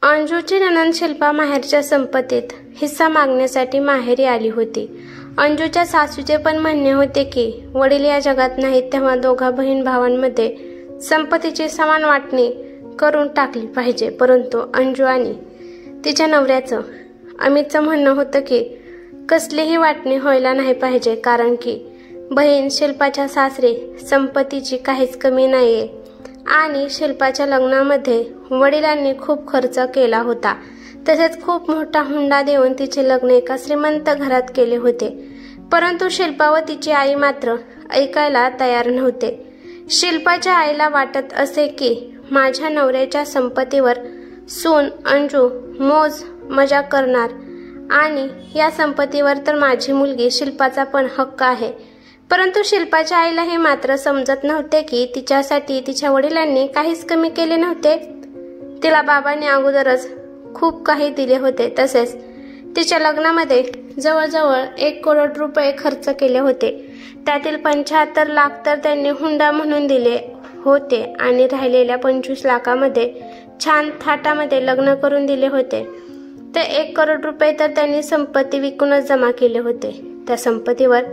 अंजूची नणंद शिल्पा माहेरच्या संपत्तीत हिस्सा मागण्यासाठी माहेरी आली होती। अंजूच्या सासूचे पण म्हणणे होते की वडील या जगात नाहीत तेव्हा दोघा बहीण भावांमध्ये संपत्तीची समान वाटणी करून टाकली पाहिजे। परंतु अंजू आणि तिच्या नवऱ्याचं अमितचं म्हणणं होतं की कसलीही वाटणी व्हायला नाही पाहिजे, कारण की बहीण शिल्पाच्या सासरी संपत्तीची काहीच कमी नाहीये आणि शिल्पाच्या लग्नामध्ये वडिलांनी खूप खर्च केला होता। तसेच खूप मोठा हुंडा देऊन तिचे लग्न एका श्रीमंत घरात केले होते। परंतु शिल्पा व तिची आई मात्र ऐकायला तयार नव्हते। शिल्पाच्या आईला वाटत असे की माझ्या नवऱ्याच्या संपत्तीवर सून अंजू मौज मजा करणार आणि या संपत्तीवर तर माझी मुलगी शिल्पाचा पण हक्क आहे। परंतु शिल्पाच्या आईला हे मात्र समजत नव्हते की तिच्यासाठी तिच्या वडिलांनी काहीच कमी केले नव्हते। तिला बाबांनी अगोदरच खूप काही दिले होते। तसेच तिच्या लग्नामध्ये जवळजवळ 1 करोड रुपये खर्च केले होते। त्यातील 75 लाख तर त्यांनी हुंडा म्हणून दिले होते आणि राहिलेल्या 25 लाखामध्ये छान थाटामध्ये लग्न करून दिले होते। ते 1 करोड रुपये तर त्यांनी संपत्ती विकूनच जमा केले होते। त्या संपत्तीवर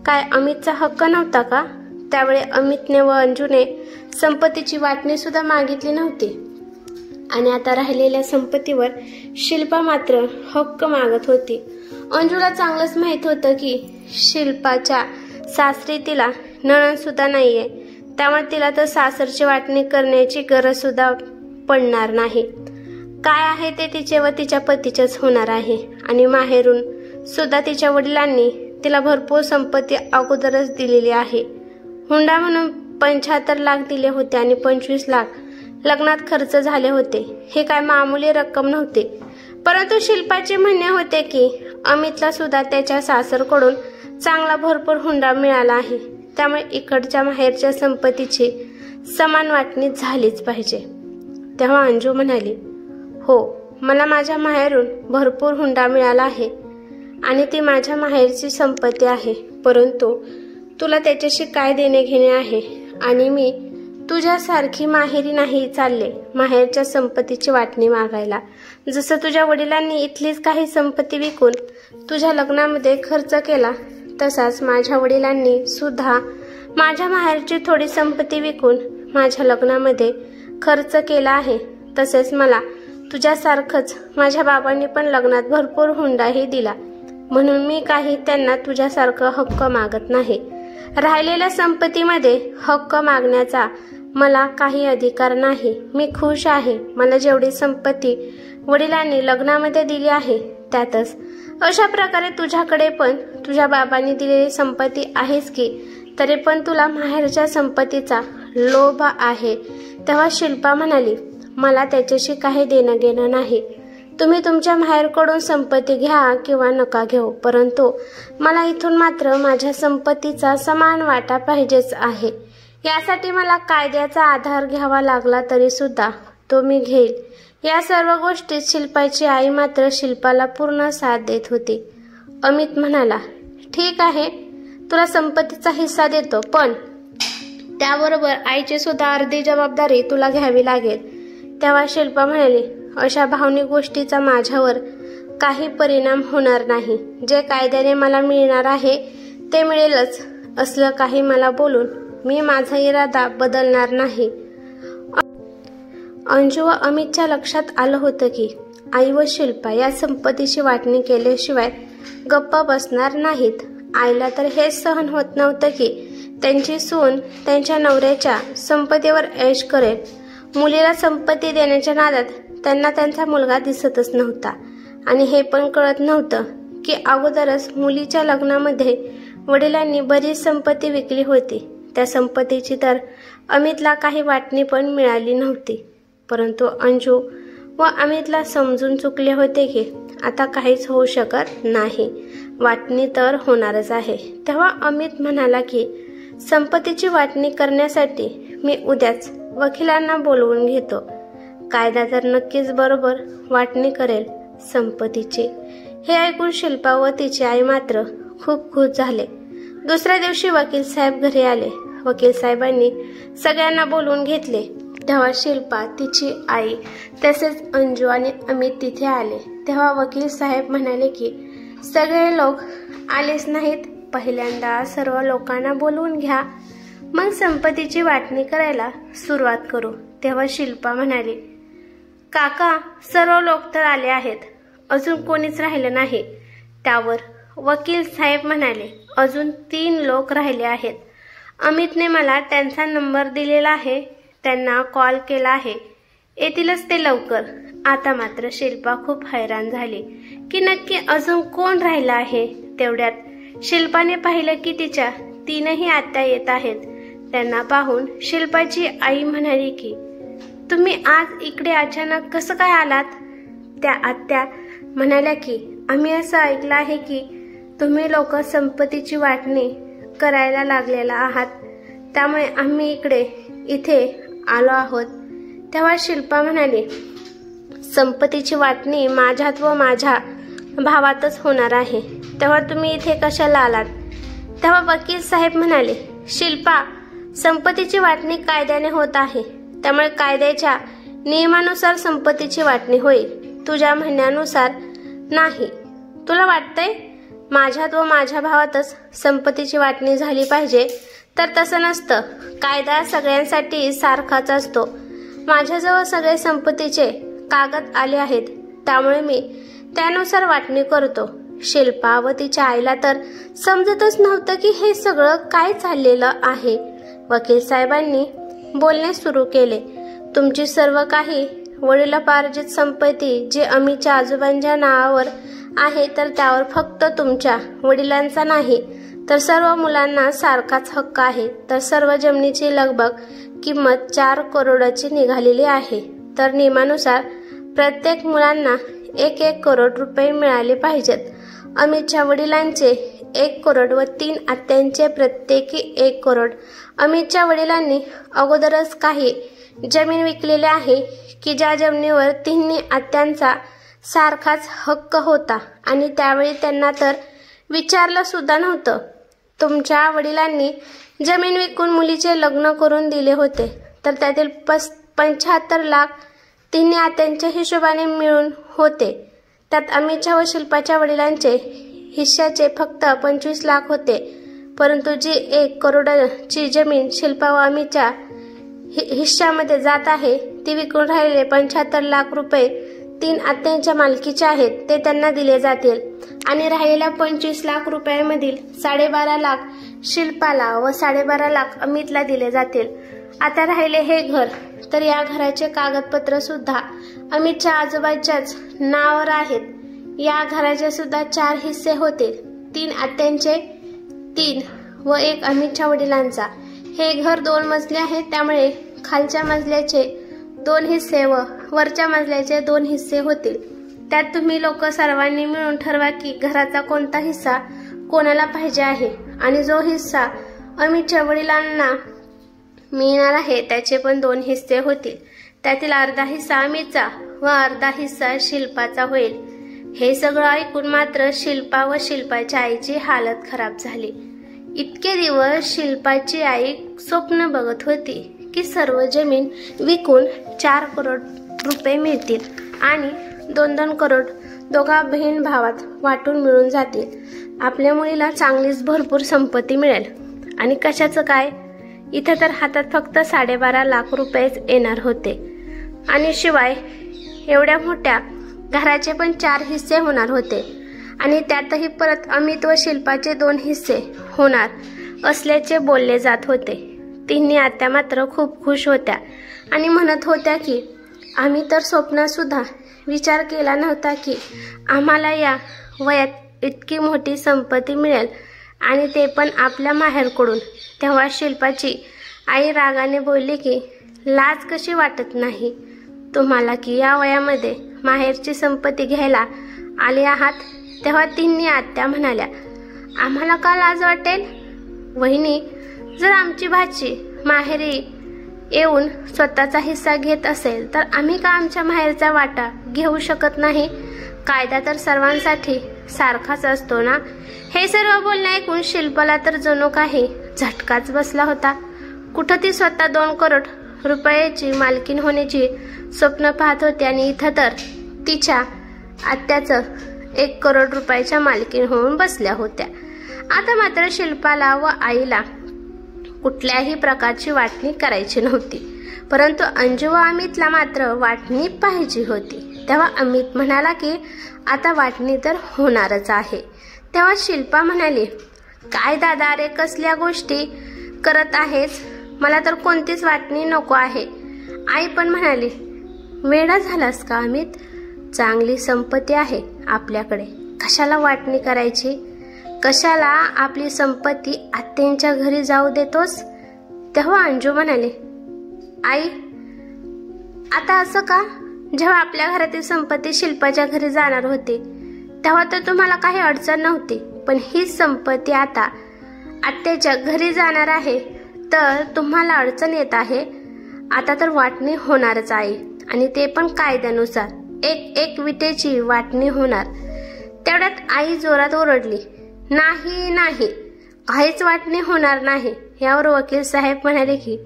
काय अमितचा हक्क नव्हता का? त्यावेळी अमितने व अंजूने संपत्तीची वाटणी सुद्धा मागितली नव्हती आणि आता राहिलेल्या संपत्तीवर शिल्पा मात्र हक्क मागत होती। अंजूला चांगलंच माहित होतं की शिल्पाच्या सासरी तिला नणंद सुद्धा नाहीये, त्यामुळे तिला तर सासरची वाटणी करण्याची गरज सुद्धा पडणार नाही। काय आहे ते तिचे व तिच्या पतीचेच होणार आहे आणि माहेरून सुद्धा तिच्या वडिलांनी तिला भरपूर संपत्ती अगोदरच दिलेली आहे। हुंडा म्हणून 75 लाख दिले होते आणि 25 लाख लग्नात खर्च झाले होते। हे काय मामूली रक्कम नव्हती। परंतु शिल्पाचे म्हणणे होते की अमितला सुद्धा त्याच्या सासरकडून चांगला भरपूर हुंडा मिळाला आहे, त्यामुळे इकडच्या माहेरच्या संपत्तीची समान वाटणी झालीच पाहिजे। तेव्हा अंजू म्हणाली, हो, मला माझ्या माहेरून भरपूर हुंडा मिळाला आहे आणि ती माझ्या माहेरची संपत्ती आहे, परंतु तुला त्याच्याशी काय देणे घेणे आहे आणि मी तुझ्यासारखी माहेरी नाही चालले माहेरच्या संपत्तीची वाटणी मागायला। जसं तुझ्या वडिलांनी इथलीच काही संपत्ती विकून तुझ्या लग्नामध्ये खर्च केला, तसाच माझ्या वडिलांनी सुद्धा माझ्या माहेरची थोडी संपत्ती विकून माझ्या लग्नामध्ये खर्च केला आहे। तसेच मला तुझ्यासारखंच माझ्या बाबांनी पण लग्नात भरपूर हुंडाही दिला, म्हणून मी काही त्यांना तुझ्यासारखं हक्क मागत नाही। राहिलेल्या संपत्तीमध्ये हक्क मागण्याचा मला काही अधिकार नाही। मी खुश आहे। मला जेवढी संपत्ती वडिलांनी लग्नामध्ये दिली आहे त्यातच अशा प्रकारे तुझ्याकडे पण तुझ्या बाबांनी दिलेली संपत्ती आहेच की, तरी पण तुला माहेरच्या संपत्तीचा लोभ आहे। तेव्हा शिल्पा म्हणाली, मला त्याच्याशी काही देणं घेणं नाही। तुम्ही तुमच्या माहेरकडून संपत्ती घ्या किंवा नका घेऊ, परंतु मला इथून मात्र माझ्या संपत्तीचा समान वाटा पाहिजेच आहे। यासाठी मला कायद्याचा आधार घ्यावा लागला तरी सुद्धा तो मी घेईल। या सर्व गोष्टीत शिल्पाची आई मात्र शिल्पाला पूर्ण साथ देत होती। अमित म्हणाला, ठीक आहे, तुला संपत्तीचा हिस्सा देतो, पण त्याबरोबर आईची सुद्धा अर्धी जबाबदारी तुला घ्यावी लागेल। तेव्हा शिल्पा म्हणाली, अशा भावनिक गोष्टीचा माझ्यावर काही परिणाम होणार नाही। जे कायद्याने मला मिळणार आहे ते मिळेलच। असलं काही मला बोलून मी माझा इरादा बदलणार नाही। अंजू व अमितच्या लक्षात आलं होतं की आई व शिल्पा या संपत्तीची वाटणी केल्याशिवाय गप्प बसणार नाहीत। आईला तर हेच सहन होत नव्हतं की त्यांची सून त्यांच्या नवऱ्याच्या संपत्तीवर ऐश करेल। मुलीला संपत्ती देण्याच्या नादात त्यांना त्यांचा मुलगा दिसतच नव्हता आणि हे पण कळत नव्हतं की अगोदरच मुलीच्या लग्नामध्ये वडिलांनी बरीच संपत्ती विकली होती। त्या संपत्तीची तर अमितला काही वाटणी पण मिळाली नव्हती। परंतु अंजू व अमितला समजून चुकले होते की आता काहीच होऊ शकत नाही, वाटणी तर होणारच आहे। तेव्हा अमित म्हणाला की संपत्तीची वाटणी करण्यासाठी मी उद्याच वकिलांना बोलवून घेतो। कायदा तर नक्कीच बरोबर वाटणी करेल संपत्तीची। हे ऐकून शिल्पा व तिची आई मात्र खूप खुश झाले। दुसऱ्या दिवशी वकील साहेब घरी आले। वकील साहेबांनी सगळ्यांना बोलवून घेतले तेव्हा शिल्पा, तिची आई तसेच अंजू आणि अमित तिथे आले। तेव्हा वकील साहेब म्हणाले की सगळे लोक आलेच नाहीत, पहिल्यांदा सर्व लोकांना बोलवून घ्या, मग संपत्तीची वाटणी करायला सुरुवात करू। तेव्हा शिल्पा म्हणाली, काका सर्व लोक तर आले आहेत, अजून कोणीच राहिलं नाही। त्यावर वकील साहेब म्हणाले, अजून 3 लोक राहिले आहेत। अमितने मला त्यांचा नंबर दिलेला आहे, त्यांना कॉल केला आहे, येतीलच ते लवकर। आता मात्र शिल्पा खूप हैराण झाली की नक्की अजून कोण राहिला आहे। तेवढ्यात शिल्पाने पाहिलं की तिच्या 3ही आत्या येत आहेत। त्यांना पाहून शिल्पाची आई म्हणाली की तुम्ही आज इकडे अचानक कसं काय आलात? त्या आत्या म्हणाल्या की आम्ही असं ऐकलं आहे की तुम्ही लोक संपत्तीची वाटणी करायला लागलेला आहात, त्यामुळे आम्ही इथे आलो आहोत। तेव्हा शिल्पा म्हणाली, संपत्तीची वाटणी माझ्यात व माझ्या भावातच होणार आहे, तेव्हा तुम्ही इथे कशाला आलात? तेव्हा वकील साहेब म्हणाले, शिल्पा संपत्तीची वाटणी कायद्याने होत आहे, त्यामुळे कायद्याच्या नियमानुसार संपत्तीची वाटणी होईल, तुझ्या म्हणण्यानुसार नाही। तुला वाटतंय माझ्यात व माझ्या भावातच संपत्तीची वाटणी झाली पाहिजे, तर तसं नसतं, कायदा सगळ्यांसाठी सारखाच असतो। माझ्याजवळ सगळे संपत्तीचे कागद आले आहेत, त्यामुळे मी त्यानुसार वाटणी करतो। शिल्पा व तिच्या आईला तर समजतच नव्हतं की हे सगळं काय चाललेलं आहे। वकील साहेबांनी बोलणे सुरू केले, तुमची सर्व काही वडिलोपार्जित संपत्ती जी अमितच्या आजोबांच्या नावावर आहे, तर त्यावर फक्त तुमच्या वडिलांचा नाही तर सर्व मुलांना सारखाच हक्क आहे। तर सर्व जमिनीची लगभग किंमत 4 करोडची निघालेली आहे, तर नियमानुसार प्रत्येक मुलांना 1-1 करोड रुपये मिळाले पाहिजेत। अमितच्या वडिलांचे 1 करोड व 3 आत्यांचे प्रत्येकी 1 करोड। अमितच्या वडिलांनी अगोदरच काही जमीन विकलेली आहे की ज्या जमिनीवर 3 आत्यांचा सारखाच हक्क होता आणि त्यावेळी त्यांना तर विचारलं सुद्धा नव्हतं। तुमच्या वडिलांनी जमीन विकून मुलीचे लग्न करून दिले होते, तर त्यातील 75 लाख 3 आत्यांच्या हिशोबाने मिळून होते। त्यात अमितच्या व शिल्पाच्या वडिलांचे हिश्श्याचे फक्त 25 लाख होते, परंतु जी 1 करोडची जमीन शिल्पा व अमितच्या हिश्श्यामध्ये जात आहे ती विकून राहिलेले 75 लाख रुपये 3 आत्यांच्या मालकीचे आहेत, ते त्यांना दिले जातील आणि राहिलेल्या 25 लाख रुपयांमधील 12.5 लाख शिल्पाला व 12.5 लाख अमितला दिले जातील। आता राहिले हे घर, तर या घराचे कागदपत्र सुद्धा अमितच्या आजोबाच्याच नावावर आहेत। या घराचे सुद्धा 4 हिस्से होतील, 3 आत्यांचे 3 व 1 अमितच्या वडिलांचा। हे घर 2 मजले आहे, त्यामुळे खालच्या मजल्याचे 2 हिस्से व वरच्या मजल्याचे 2 हिस्से होतील। त्यात तुम्ही लोक सर्वांनी मिळून ठरवा की घराचा कोणता हिस्सा कोणाला पाहिजे आहे आणि जो हिस्सा अमितच्या वडिलांना मिळणार आहे त्याचे पण 2 हिस्से होतील। त्यातील अर्धा हिस्सा अमितचा व अर्धा हिस्सा शिल्पाचा होईल। हे सगळं ऐकून मात्र शिल्पा व शिल्पाच्या आईची हालत खराब झाली। इतके दिवस शिल्पाची आई स्वप्न बघत होती की सर्व जमीन विकून 4 करोड रुपये मिळतील आणि 2-2 करोड दोघा बहीण भावात वाटून मिळून जातील। आपल्या मुलीला चांगलीच भरपूर संपत्ती मिळेल आणि कशाचं काय, इथं तर हातात फक्त 12.5 लाख रुपयेच येणार होते आणि शिवाय एवढ्या मोठ्या घराचे पण 4 हिस्से होणार होते आणि त्यातही परत अमित व शिल्पाचे 2 हिस्से होणार असल्याचे बोलले जात होते। 3 आत्या मात्र खूप खुश होत्या आणि म्हणत होत्या की आम्ही तर स्वप्नात सुद्धा विचार केला नव्हता की आम्हाला या वयात इतकी मोठी संपत्ती मिळेल आणि ते पण आपल्या माहेरकडून। तेव्हा शिल्पाची आई रागाने बोलली की लाज कशी वाटत नाही तुम्हाला की या वयामध्ये माहेरची संपत्ती घ्यायला आले आहात? तेव्हा 3 आत्या म्हणाल्या, आम्हाला का लाज वाटेल वहिनी, जर आमची भाची माहेरी येऊन स्वतःचा हिस्सा घेत असेल तर आम्ही का आमच्या माहेरचा वाटा घेऊ शकत नाही? कायदा तर सर्वांसाठी सारखाच असतो ना। हे सर्व बोलणे ऐकून शिल्पाला तर जणू काही झटकाच बसला होता। कुठं ती स्वतः 2 करोड रुपयाची मालकीण होण्याची स्वप्न पाहत होती आणि इथं तर तिच्या आत्याचं 1 करोड रुपयाच्या मालकीण होऊन बसल्या होत्या। आता मात्र शिल्पाला व आईला कुठल्याही प्रकारची वाटणी करायची नव्हती, परंतु अंजू व अमितला मात्र वाटणी पाहिजे होती। तेव्हा अमित म्हणाला की आता वाटणी तर होणारच आहे। तेव्हा शिल्पा म्हणाली, काय दादा रे, कसल्या गोष्टी करत आहेस, मला तर कोणतीच वाटणी नको आहे। आई पण म्हणाली, वेडा झालास का अमित, चांगली संपत्ती आहे आपल्याकडे, कशाला वाटणी करायची, कशाला आपली संपत्ती आत्यांच्या घरी जाऊ देतोस। तेव्हा अंजू म्हणाले, आई आता असं का, जेव्हा आपल्या घरातील संपत्ती शिल्पाच्या घरी जाणार होती तेव्हा तर तुम्हाला काही अडचण नव्हती, पण ही संपत्ती आता आत्याच्या घरी जाणार आहे तर तुम्हाला अडचण येत आहे। आता तर वाटणी होणारच आहे आणि ते पण कायद्यानुसार, एक विटेची वाटणी होणार। तेवढ्यात आई जोरात ओरडली, नाही नाही, काहीच वाटणी होणार नाही। यावर वकील साहेब म्हणाले की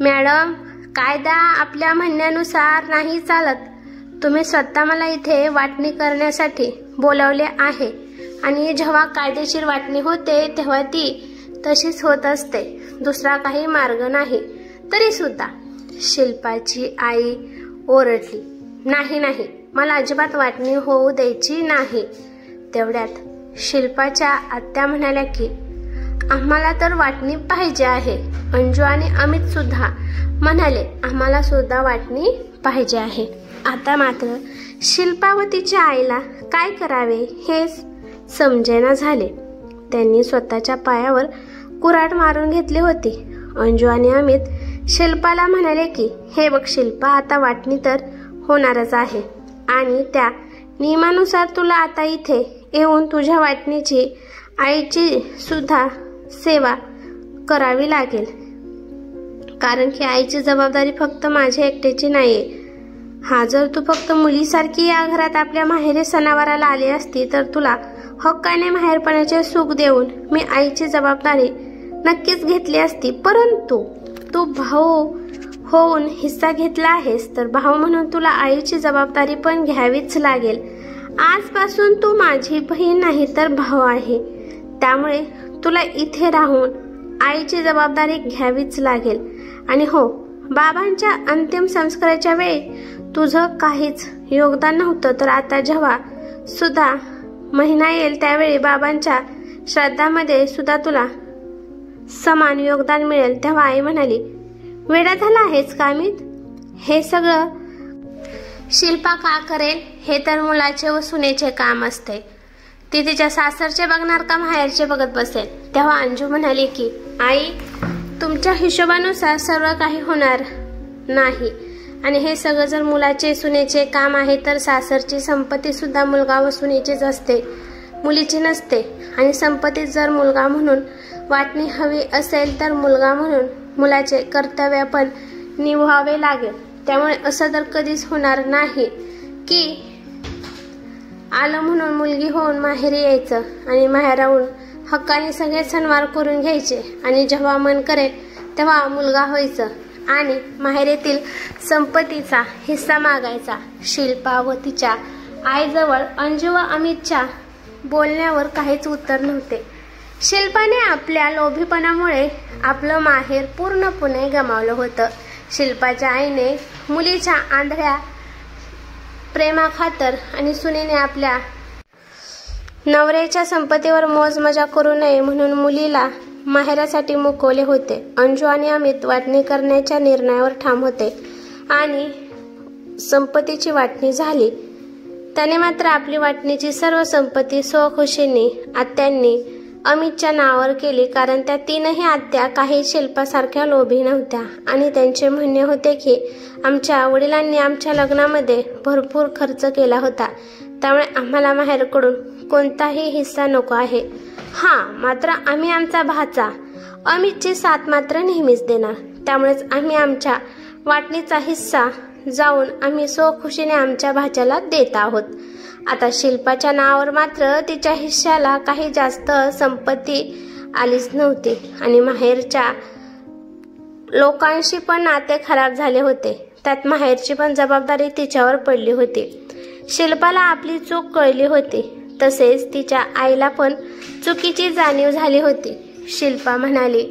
मॅडम, कायदा आपल्या म्हणण्यानुसार नाही चालत, तुम्ही स्वतः मला इथे वाटणी करण्यासाठी बोलावले आहे आणि जेव्हा कायदेशीर वाटणी होते तेव्हा ती तशीच होत असते, दुसरा काही मार्ग नाही। तरी सुद्धा शिल्पाची आई ओरडली, नाही नाही, मला अजिबात वाटणी होऊ द्यायची नाही। तेवढ्यात शिल्पाच्या आत्या म्हणाल्या की आम्हाला तर वाटणी पाहिजे आहे। अंजू आणि अमित सुद्धा म्हणाले, आम्हाला सुद्धा वाटणी पाहिजे आहे। आता मात्र शिल्पा व तिच्या आईला काय करावे हे समजेना झाले। त्यांनी स्वतःच्या पायावर कुऱ्हाड मारून घेतली होती। अंजू आणि अमित शिल्पाला म्हणाले की हे बघ शिल्पा, आता वाटणी तर होणारच आहे आणि त्या नियमानुसार तुला आता इथे येऊन तुझ्या वाटणीची आईची सुद्धा सेवा करावी लागेल, कारण की आईची जबाबदारी फक्त माझ्या एकट्याची नाहीये। हा जर तू फक्त मुलीसारखी या घरात आपल्या माहेरी सणावाराला आली असती तर तुला हक्काने माहेरपणाचे सुख देऊन मी आईची जबाबदारी नक्कीच घेतली असती, परंतु तू भाऊ होऊन हिस्सा घेतला आहेस तर भाऊ म्हणून तुला आईची जबाबदारी पण घ्यावीच लागेल। आजपासून तू माझी बहीण नाही तर भाऊ आहे, त्यामुळे तुला इथे राहून आईची जबाबदारी घ्यावीच लागेल। आणि हो, बाबांच्या अंतिम संस्काराच्या वेळी तुझं काहीच योगदान नव्हतं, तर आता जेव्हा सुद्धा महिना येईल त्यावेळी बाबांच्या श्राद्धामध्ये सुद्धा तुला समान योगदान मिळेल। तेव्हा आई म्हणाली, वेडा झाला आहेस का अमित, हे सगळं शिल्पा का करेल, हे तर मुलाचे व सुनेचे काम असते, ती तिच्या सासरचे बघणार का माहेरचे बघत बसेल। तेव्हा अंजू म्हणाली की आई, तुमच्या हिशोबानुसार सर्व काही होणार नाही आणि हे सगळं जर मुलाचे सुनेचे काम आहे तर सासरची संपत्ती सुद्धा मुलगा व सुनेचीच असते, मुलीची नसते। आणि संपत्तीत जर मुलगा म्हणून वाटणी हवी असेल तर मुलगा म्हणून मुलाचे कर्तव्य पण निभावावे लागेल। त्यामुळे असं तर कधीच होणार नाही की आलं म्हणून मुलगी होऊन माहेरी यायचं आणि माहेराहून हक्काने सगळे सणवार करून घ्यायचे आणि जेव्हा मन करेल तेव्हा मुलगा व्हायचं आणि माहेरीतील संपत्तीचा हिस्सा मागायचा। शिल्पा व तिच्या आईजवळ अंजू व अमितच्या बोलण्यावर काहीच उत्तर नव्हते। शिल्पाने आपल्या लोभीपणामुळे आपलं माहेर पूर्णपणे गमावलं होतं। शिल्पाच्या आईने मुलीच्या आंधळ्या प्रेमाखातर आणि सुनेने आपल्या नवऱ्याच्या संपत्तीवर मोजमजा करू नये म्हणून मुलीला माहेरासाठी मुकवले होते। अंजू आणि अमित वाटणी करण्याच्या निर्णयावर ठाम होते आणि संपत्तीची वाटणी झाली। त्याने मात्र आपली वाटणीची सर्व संपत्ती स्वखुशीने आत्यांनी अमितच्या नावावर केली, कारण त्या तीनही आत्या काही शिल्पासारख्या लोभी नव्हत्या आणि त्यांचे म्हणणे होते की आमच्या वडिलांनी आमच्या लग्नामध्ये भरपूर खर्च केला होता, त्यामुळे आम्हाला माहेरकडून कोणताही हिस्सा नको आहे। मात्र आम्ही आमचा भाचा अमितची साथ मात्र नेहमीच देणार, त्यामुळेच आम्ही आमच्या वाटणीचा हिस्सा जाऊन आम्ही स्वखुशीने आमच्या भाच्याला देत आहोत। आता शिल्पाच्या नावावर मात्र तिच्या हिस्साला काही जास्त संपत्ती आलीच नव्हती आणि माहेरच्या लोकांशी पण नाते खराब झाले होते, त्यात माहेरची पण जबाबदारी तिच्यावर पडली होती। शिल्पाला आपली चूक कळली होती, तसेच तिच्या आईला पण चुकीची जाणीव झाली होती। शिल्पा म्हणाली,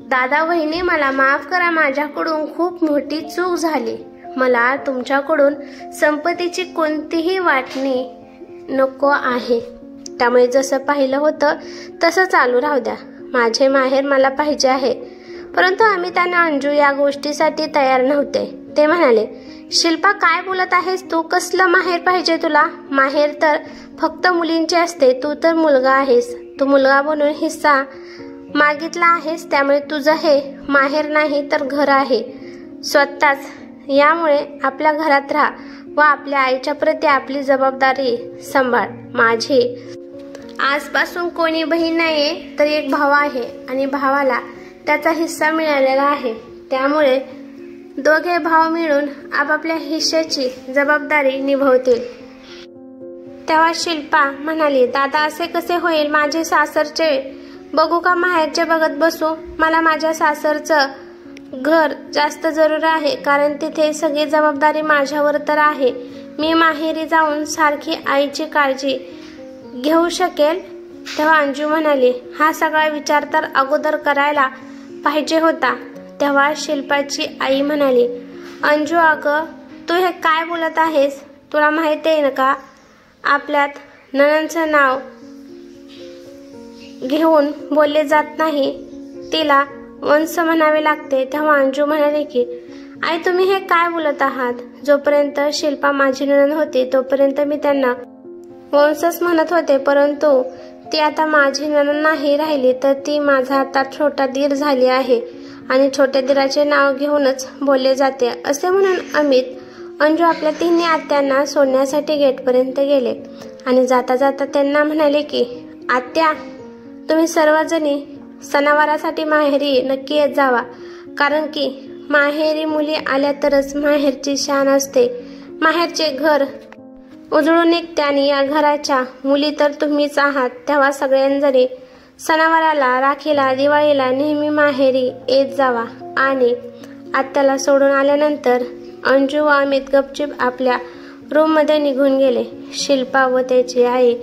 दादा वहिनी मला माफ करा, माझ्याकडून खूप मोठी चूक झाली। मला तुमच्याकडून संपत्तीची कोणतीही वाटणी नको आहे, त्यामुळे जसं पाहिलं होतं तसं चालू राहू द्या। माझे माहेर मला पाहिजे आहे। परंतु आम्ही त्यांना अंजू या गोष्टीसाठी तयार नव्हते। ते म्हणाले, शिल्पा काय बोलत आहेस तू? कसलं माहेर पाहिजे तुला? माहेर तर फक्त मुलींचे असते, तू तर मुलगा आहेस। तू मुलगा बनून हिस्सा मागितला आहेस, त्यामुळे तुझं हे माहेर नाही तर घर आहे स्वतःच। यामुळे आपल्या घरात राहा व आपल्या आईच्या प्रती आपली जबाबदारी सांभाळ। माझी आजपासून कोणी बहीण नाहीये, तर एक भाव आहे आणि भावाला त्याचा हिस्सा मिळालेला आहे, त्यामुळे दोघे भाव मिळून आपापल्या हिश्श्याची जबाबदारी निभवतील। तेव्हा शिल्पा म्हणाली, दादा असे कसे होईल? माझे सासरचे बघू का माहेरचे बघत बसू? मला माझ्या सासरचं घर जास्त जरूर आहे, कारण तिथे सगळी जबाबदारी माझ्यावर तर आहे। मी माहेरी जाऊन सारखी आईची काळजी घेऊ शकेल? तेव्हा अंजू म्हणाली, हा सगळा विचार तर अगोदर करायला पाहिजे होता। तेव्हा शिल्पाची आई म्हणाली, अंजू अगं तू हे काय बोलत आहेस? तुला माहिती आहे ना का, आपल्यात नणंदचं नाव घेऊन बोलले जात नाही, तिला वंश म्हणावे लागते। तेव्हा अंजू म्हणाली की, आई तुम्ही हे काय बोलत आहात? जोपर्यंत शिल्पा माझी नणंद होती तोपर्यंत मी त्यांना वंशच म्हणत होते, परंतु ती आता माझी नणंद नाही राहिली तर ती माझा आता छोटा दीर झाली आहे आणि छोट्या दीराचे नाव घेऊनच बोलले जाते। असे म्हणून अंजू आपल्या तिन्ही आत्यांना सोडण्यासाठी गेटपर्यंत गेले आणि जाता जाता त्यांना म्हणाले की, आत्या तुम्ही सर्वजणी सणावारासाठी माहेरी नक्की येत जावा, कारण की माहेरी मुली आल्या तरच माहेरची शान असते। माहेरचे घर उजळून निघते आणि या घराच्या मुली तर तुम्हीच आहात। तेव्हा सगळ्यांजणी सणावाराला, राखीला, दिवाळीला नेहमी माहेरी येत जावा। आणि आत्याला सोडून आल्यानंतर अंजू व अमित गपचूप आपल्या रूममध्ये निघून गेले। शिल्पा व त्याची आई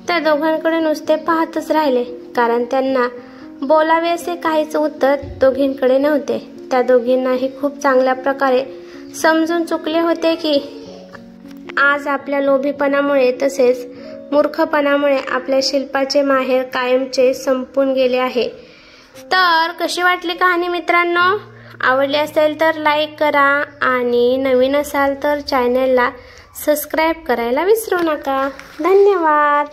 त्या दोघांकडे नुसते पाहतच राहिले, कारण त्यांना बोलावे असे काहीच उत्तर दोघींकडे नव्हते। त्या दोघींनाही खूप चांगल्या प्रकारे समजून चुकले होते की आज आपल्या लोभीपणामुळे तसेच मूर्खपणामुळे आपल्या शिल्पाचे माहेर कायमचे संपून गेले आहे। तर कशी वाटली कहाणी मित्रांनो? आवडली असेल तर लाईक करा आणि नवीन असाल तर चॅनलला सबस्क्राईब करायला विसरू नका। धन्यवाद।